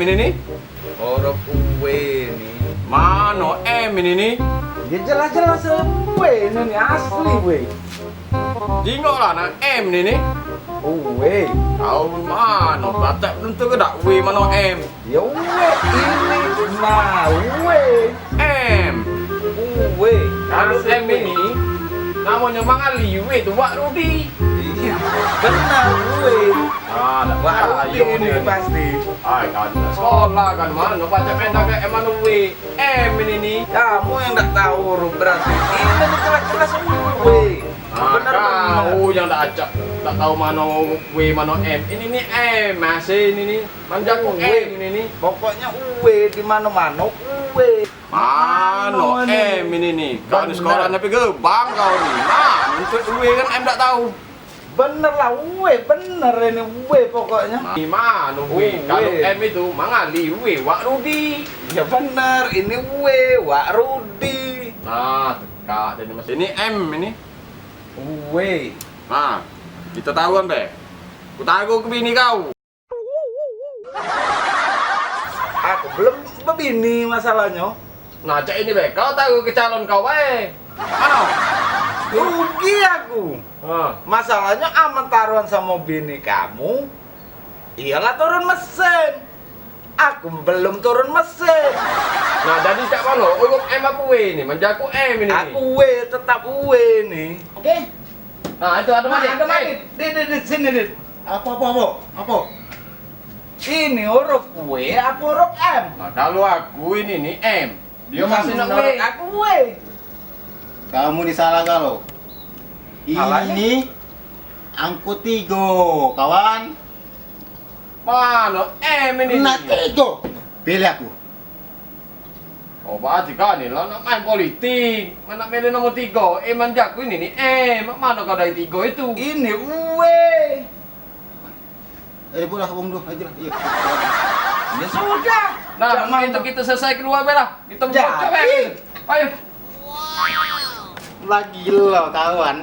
ini nih? Huruf W nih. Mano M ini nih? Ya jelas-jelas W ini nih asli W. Jingok lah nah M ini nih. W. Kau mano baca belum tuh kedak W mano M. Ya W ini. Nah W. M. W. Kalau M ini namanya Mang Ali W itu Wak Rudi. Iya. Benar W. Ah, tak Wak salah Rudi yo ini pasti. Ay, kan sekolah kan mana baca pendek kayak M W. M ini nih. Kamu yang nggak tahu huruf berarti. Ini jelas-jelas W. Nah, kau yang tak tahu mana W mana M. Ini nih M masih ini nih. Manjaku M ini nih. Pokoknya W di mana-mana W. Mano M ini nih. Kau di sekolah tapi gebang kau nih. Nah, untuk W kan M tak tahu. Bener lah W, bener ini W pokoknya. Di mana W? Kalau M itu Mang Ali W Wak Rudi. Ya bener, ini W, Wak Rudi. Nah, teka jadi masih ini M ini. W. Nah, kita tahu kan, Be? Ku tahu ke bini kau. Aku belum begini masalahnya. Nah, cek ini, Be. Kau tahu ke calon kau, Be? Ano? Rugi aku. Masalahnya aman taruhan sama bini kamu. Iyalah turun mesin. Aku belum turun mesin. Nah, jadi cak mana? Urut M apa W ini? Menjaku M ini. Aku W, tetap W nih. Oke. Nah, itu ada Nah, mana? ada mana? Di sini, Dit. Apa? Ini huruf W, apa huruf M? Nah, kalau aku ini nih M. Dia masih nak W. Menurut aku W. Kamu disalah kalau. Salahnya? Ini angkut tigo, kawan. Mana M ini? Nah, tigo. Pilih aku. Oh, berarti kan nih, lo nak main politik. Mana milih nomor 3? Menjaku ini nih M. Mana kau dari 3 itu? Ini W. Boleh kabung dulu aja lah. Iya. Ya sudah. Nah, Jangan itu kita selesai kedua bela. Kita buka Jadi. cewek. Ayo. Lagi lo kawan.